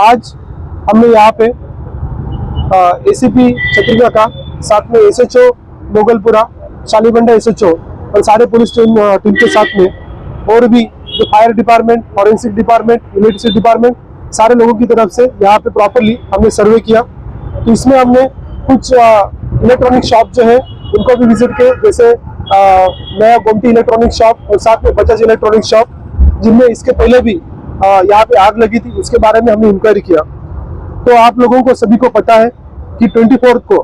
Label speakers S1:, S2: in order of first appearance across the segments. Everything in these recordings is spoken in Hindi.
S1: आज हमने यहाँ पे एसीपी छत्तीसगढ़ का, साथ में एसएचओ मोगलपुरा, शालीबंडा एसएचओ और सारे पुलिस टीम के साथ में और भी जो fire department, forensic department, electricity department, सारे लोगों की तरफ से यहाँ पे प्रॉपरली हमने सर्वे किया। तो इसमें हमने कुछ इलेक्ट्रॉनिक शॉप जो है उनको भी विजिट किए, जैसे नया गोमती इलेक्ट्रॉनिक शॉप और साथ में बजाज इलेक्ट्रॉनिक शॉप, जिनमें इसके पहले भी यहाँ पे आग लगी थी, उसके बारे में हमने इंक्वायरी किया। तो आप लोगों को सभी को पता है कि 24 को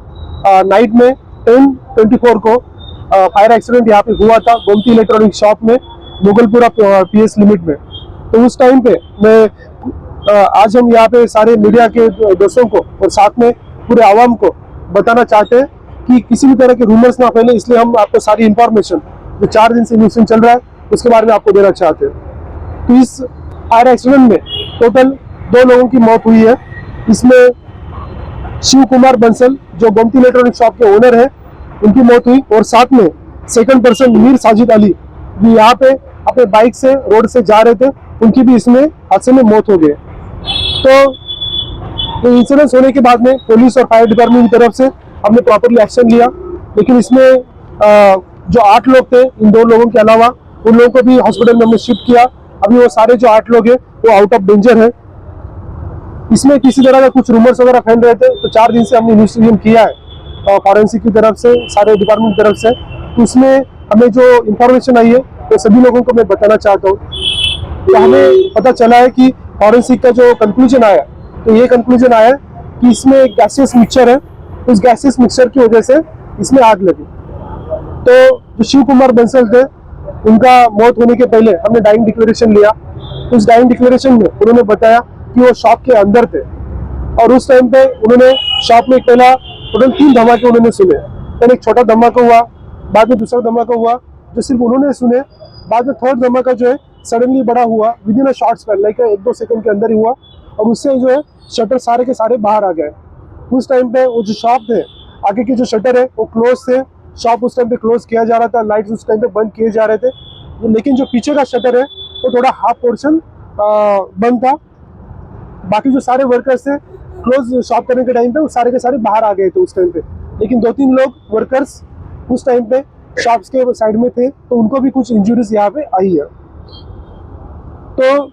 S1: नाइट में 10:24 को फायर एक्सीडेंट यहाँ पे हुआ था गोमती इलेक्ट्रॉनिक शॉप में, मुगलपुरा पीएस लिमिट में। तो उस टाइम पे मैं आज हम यहाँ पे सारे मीडिया के दोस्तों को और साथ में पूरे आवाम को बताना चाहते हैं कि किसी भी तरह के रूमर्स ना फैले, इसलिए हम आपको सारी इंफॉर्मेशन जो 4 दिन से इन्वेस्टिगेशन चल रहा है उसके बारे में आपको देना चाहते हैं। तो इस फायर एक्सीडेंट में टोटल 2 लोगों की मौत हुई है। इसमें शिव कुमार बंसल जो गोमती इलेक्ट्रॉनिक शॉप के ओनर है, उनकी मौत हुई, और साथ में सेकंड पर्सन मीर साजिद अली जो यहाँ पे अपने बाइक से रोड से जा रहे थे, उनकी भी इसमें हादसे में मौत हो गई। तो इंसिडेंस होने के बाद में पुलिस और फायर डिपार्टमेंट की तरफ से हमने प्रॉपरली एक्शन लिया, लेकिन इसमें जो 8 लोग थे, इन 2 लोगों के अलावा उन लोगों को भी हॉस्पिटल में हमने शिफ्ट किया। अभी वो सारे जो 8 लोग हैं वो आउट ऑफ डेंजर है। इसमें किसी तरह का कुछ रूमर्स वगैरह फैल रहे थे, तो 4 दिन से हमने इन्वेस्टिगेशन किया है फॉरेंसिक की तरफ से, सारे डिपार्टमेंट की तरफ से। तो उसमें हमें जो इंफॉर्मेशन आई है तो सभी लोगों को मैं बताना चाहता हूँ। तो हमें पता चला है कि फॉरेंसिक का जो कंक्लूजन आया, तो ये कंक्लूजन आया कि इसमें एक गैसियस मिक्सचर है, उस गैसियस मिक्सचर की वजह से इसमें आग लगी। तो जो शिव कुमार बंसल थे, उनका मौत होने के पहले हमने डाइंग डिक्लेरेशन लिया। उस डाइंग डिक्लेरेशन में उन्होंने बताया कि वो शॉप के अंदर थे, और उस टाइम पे उन्होंने शॉप में पहला टोटल 3 धमाके उन्होंने सुने। पहले एक छोटा धमाका हुआ, बाद में दूसरा धमाका हुआ जो सिर्फ उन्होंने सुने, बाद में थर्ड धमाका जो है सडनली बड़ा हुआ, with in a short span, like 1-2 second के अंदर ही हुआ, और उससे जो है शटर सारे के सारे बाहर आ गए। उस टाइम पे वो जो शॉप थे, आगे के जो शटर है वो क्लोज थे, शॉप उस टाइम पे क्लोज किया जा रहा था, लाइट्स उस टाइम पे बंद किए जा रहे थे, लेकिन जो पीछे का शटर है वो थोड़ा हाफ पोर्शन बंद था। बाकी जो सारे वर्कर्स थे क्लोज शॉप करने के टाइम पे वो सारे के सारे बाहर आ गए थे उस टाइम पे, लेकिन 2-3 लोग वर्कर्स उस टाइम पे शॉप्स के साइड में थे, तो उनको भी कुछ इंजुरीज यहाँ पे आई है। तो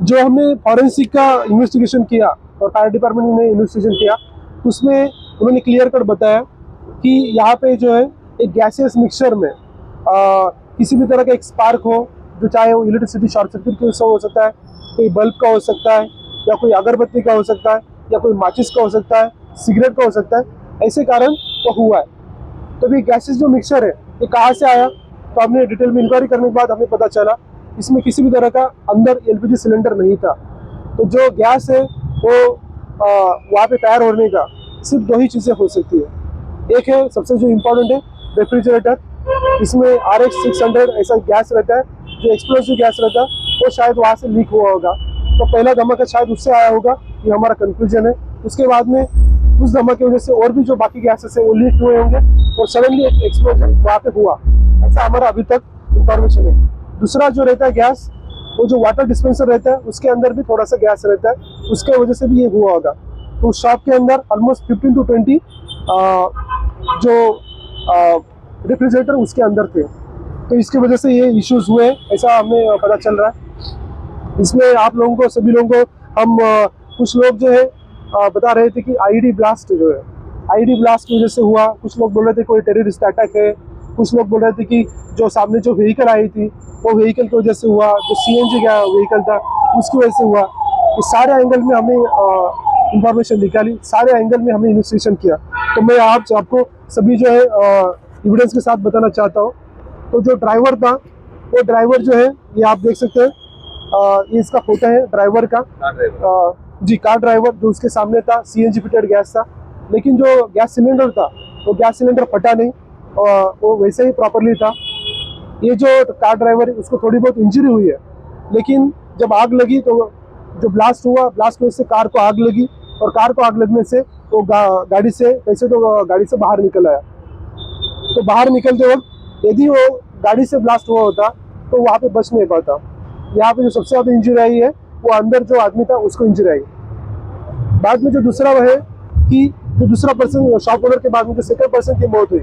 S1: जो हमने फॉरेंसिक का इन्वेस्टिगेशन किया और फायर डिपार्टमेंट ने इन्वेस्टिगेशन किया, उसमें उन्होंने क्लियर कट बताया कि यहाँ पे जो है एक गैसियस मिक्सचर में किसी भी तरह का एक स्पार्क हो, जो चाहे वो इलेक्ट्रिसिटी शॉर्ट सर्किट की हो सकता है, कोई बल्ब का हो सकता है, या कोई अगरबत्ती का हो सकता है, या कोई माचिस का हो सकता है, सिगरेट का हो सकता है, ऐसे कारण वो हुआ है। तो ये गैसेस जो मिक्सचर है ये कहाँ से आया, तो हमने डिटेल में इंक्वायरी करने के बाद हमें पता चला इसमें किसी भी तरह का अंदर एलपीजी सिलेंडर नहीं था। तो जो गैस है वो वहाँ पे तैयार होने का सिर्फ 2 ही चीज़ें हो सकती है। एक है सबसे जो इम्पोर्टेंट है रेफ्रिजरेटर, इसमें RX 600 ऐसा गैस रहता है जो एक्सप्लोसिव गैस रहता है, वो शायद वहाँ से लीक हुआ होगा। तो पहला धमाका शायद उससे आया होगा, ये हमारा कंक्लूजन है। उसके बाद में उस धमाके की वजह से और भी जो बाकी गैसेस है वो लीक हुए होंगे और सडनली एक एक्सप्लोजन वहाँ पे हुआ, ऐसा हमारा अभी तक इंफॉर्मेशन है। दूसरा जो रहता है गैस, वो जो वाटर डिस्पेंसर रहता है उसके अंदर भी थोड़ा सा गैस रहता है, उसके वजह से भी ये हुआ होगा। तो शॉप के अंदर ऑलमोस्ट 15 to 20 जो रेफ्रिजरेटर उसके अंदर थे, तो इसकी वजह से ये इश्यूज हुए, ऐसा हमें पता चल रहा है। इसमें आप लोगों को, सभी लोगों को हम कुछ लोग जो है बता रहे थे कि आईडी ब्लास्ट जो है, आईडी ब्लास्ट की वजह से हुआ। कुछ लोग बोल रहे थे कोई टेररिस्ट अटैक है, कुछ लोग बोल रहे थे कि जो सामने जो व्हीकल आई थी वो व्हीकल की वजह से हुआ, जो CNG का व्हीकल था उसकी वजह से हुआ। तो सारे एंगल में हमने इंफॉर्मेशन निकाली, सारे एंगल में हमने इन्वेस्टिगेशन किया। तो मैं आपको सभी जो है एविडेंस के साथ बताना चाहता हूँ। तो जो ड्राइवर था, वो ड्राइवर जो है ये आप देख सकते हैं, ये इसका फोटो है ड्राइवर का, जी कार ड्राइवर जो उसके सामने था, CNG फिटेड गैस था, लेकिन जो गैस सिलेंडर था वो गैस सिलेंडर फटा नहीं, वो वैसे ही प्रॉपरली था। ये जो कार ड्राइवर है उसको थोड़ी बहुत इंजरी हुई है, लेकिन जब आग लगी तो जो ब्लास्ट हुआ, ब्लास्ट की वजह से कार को आग लगी, और कार को आग लगने से वो गाड़ी से कैसे तो गाड़ी से बाहर निकल आया। तो बाहर निकलते वक्त यदि वो गाड़ी से ब्लास्ट हुआ होता तो वहाँ पे बच नहीं पाता। यहाँ पे जो सबसे ज़्यादा इंजरी आई है वो अंदर जो आदमी था उसको इंजरी आई। बाद में जो दूसरा वह है कि जो दूसरा पर्सन शॉप ओनर के बाद में जो सेकंड पर्सन की मौत हुई,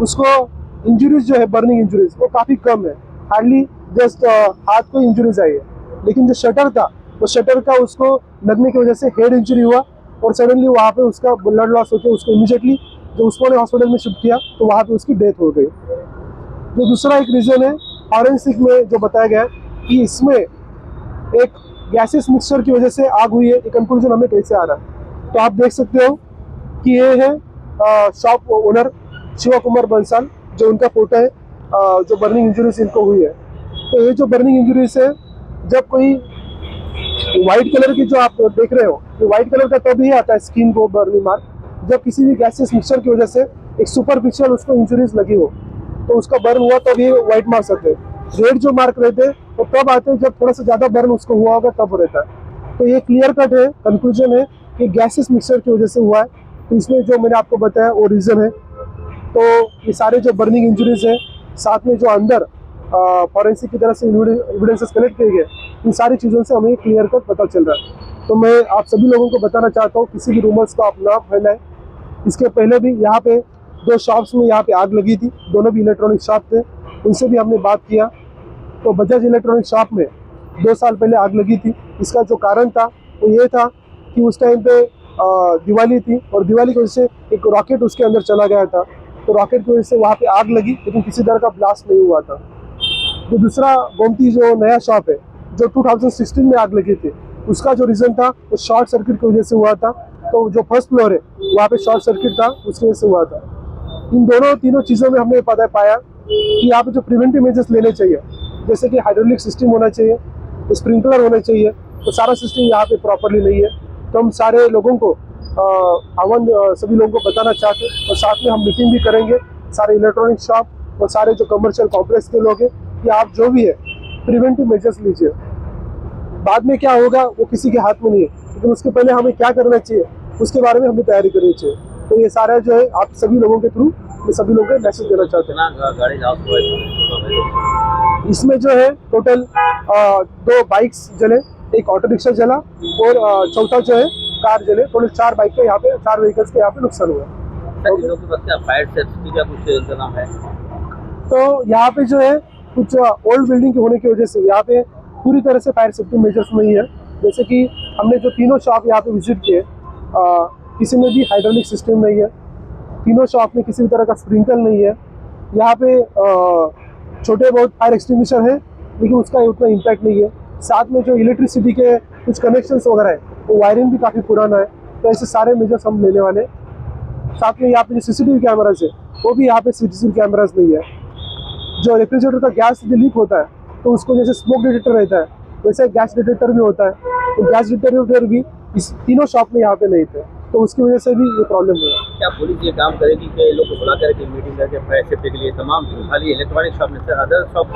S1: उसको इंजरीज जो है बर्निंग इंजरीज वो काफ़ी कम है, हार्डली जस्ट हाथ को इंजरीज आई है। लेकिन जो शटर था वो शटर का उसको लगने की वजह से हेड इंजरी हुआ और सडनली वहाँ पे उसका ब्लड लॉस होकर उसको इमीडिएटली जो उस्मानिया हॉस्पिटल में शिफ्ट किया तो वहाँ पे उसकी डेथ हो गई। जो दूसरा एक रीज़न है फॉरेंसिक में जो बताया गया कि इसमें एक गैसेस मिक्सचर की वजह से आग हुई है, ये कंक्लूजन हमें कैसे आ रहा है। तो आप देख सकते हो कि ये है शॉप ओनर शिवा कुमार बंसल, जो उनका फोटो है, जो बर्निंग इंजरीज इनको हुई है। तो ये जो बर्निंग इंजरीज है, जब कोई व्हाइट कलर की जो आप देख रहे हो, ये व्हाइट कलर का तभी आता है स्किन को बर्निंग मार्क, जब किसी भी गैसेस मिक्सचर की वजह से एक सुपरफिशियल उसको इंजरीज लगी हो तो उसका बर्न हुआ तब ये व्हाइट मार्क्स आते हैं। रेड जो मार्क रहते हैं वो तब आते हैं जब थोड़ा सा ज़्यादा बर्न उसको हुआ होगा तब रहता है। तो ये क्लियर कट है, कंक्लूजन है कि गैसेस मिक्सचर की वजह से हुआ है। तो इसमें जो मैंने आपको बताया वो रीज़न है। तो ये सारे जो बर्निंग इंजरीज है, साथ में जो अंदर फॉरेंसिक की तरफ से एविडेंसेस कलेक्ट किए गए, इन सारी चीज़ों से हमें क्लियर कट पता चल रहा है। तो मैं आप सभी लोगों को बताना चाहता हूँ, किसी भी रूमर्स को आप ना फैलाएं। इसके पहले भी यहाँ पे 2 शॉप्स में यहाँ पे आग लगी थी, दोनों भी इलेक्ट्रॉनिक शॉप थे, उनसे भी हमने बात किया। तो बजाज इलेक्ट्रॉनिक शॉप में 2 साल पहले आग लगी थी। इसका जो कारण था वो ये था कि उस टाइम पे दिवाली थी और दिवाली की वजह से एक रॉकेट उसके अंदर चला गया था, तो रॉकेट की वजह से वहाँ पे आग लगी, लेकिन किसी तरह का ब्लास्ट नहीं हुआ था। जो दूसरा गोमती जो नया शॉप है, जो 2016 में आग लगी थी, उसका जो रीज़न था वो शॉर्ट सर्किट की वजह से हुआ था। तो जो फर्स्ट फ्लोर है वहाँ पे शॉर्ट सर्किट था, उसकी वजह से हुआ था। इन तीनों चीज़ों में हमने पता पाया कि यहाँ पे जो प्रिवेंटिव मेजर्स लेने चाहिए, जैसे कि हाइड्रोलिक सिस्टम होना चाहिए, स्प्रिंकलर होने चाहिए, तो सारा सिस्टम यहाँ पे प्रॉपरली नहीं है। तो हम सारे लोगों को सभी लोगों को बताना चाहते हैं और साथ में हम मीटिंग भी करेंगे सारे इलेक्ट्रॉनिक शॉप और सारे जो कमर्शियल कॉम्प्लेक्स के लोग हैं कि आप जो भी है प्रिवेंटिव मेजर्स लीजिए। बाद में क्या होगा वो किसी के हाथ में नहीं है, लेकिन उसके पहले हमें क्या करना चाहिए उसके बारे में हमें तैयारी करनी चाहिए। तो ये सारा जो है आप सभी लोगों के थ्रू मैं सभी लोगों को मैसेज देना चाहते हैं। इसमें जो है टोटल 2 बाइक्स जले, एक ऑटो रिक्शा जला और चौथा जो है कार जले। टोटल 4 बाइक के यहाँ पे 4 व्हीकल्स के यहाँ पे नुकसान हुआ।
S2: फायर सेफ्टी का कुछ इंतजाम है?
S1: तो यहाँ पे जो है कुछ ओल्ड बिल्डिंग के होने की वजह से यहाँ पे पूरी तरह से फायर सेफ्टी मेजर्स नहीं है। जैसे कि हमने जो तीनों शॉप यहाँ पे विजिट किए, किसी में भी हाइड्रोलिक सिस्टम नहीं है, तीनों शॉप में किसी भी तरह का स्प्रिंकल नहीं है। यहाँ पे छोटे बहुत फायर एक्सटिंग्विशर है, लेकिन उसका उतना इम्पैक्ट नहीं है। साथ में जो इलेक्ट्रिसिटी के कुछ कनेक्शंस वगैरह है, वो वायरिंग भी काफ़ी पुराना है। तो ऐसे सारे मेजर्स हम लेने वाले। साथ में यहाँ पे जो CCTV कैमराज है, वो भी यहाँ पे CCTV कैमराज नहीं है। जो रेफ्रिजरेटर का गैस यदि लीक होता है तो उसको जैसे स्मोक डिटेक्टर रहता है, वैसे गैस डिटेक्टर भी होता है। तो गैस डिटेक्टर भी इस तीनों शॉप में यहाँ पे नहीं थे, तो उसकी वजह से भी ये प्रॉब्लम हुआ।
S2: क्या पुलिस ये काम करेगी कि लोग को बुला करके मीटिंग करके फायर सेफ्टी के लिए तमाम खाली इलेक्ट्रॉनिक शॉप में से अदर शॉप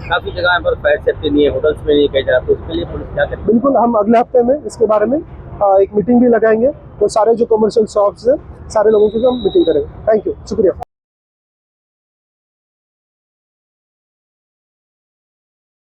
S2: काफ़ी जगह पर फायर सेफ्टी नहीं है, होटल्स में नहीं कही जा रहा, तो उसके लिए पुलिस क्या करेगी?
S1: बिल्कुल, हम अगले हफ्ते में इसके बारे में एक मीटिंग भी लगाएंगे। तो सारे जो कमर्शियल शॉप्स हैं सारे लोगों की हम मीटिंग करेंगे। थैंक यू, शुक्रिया।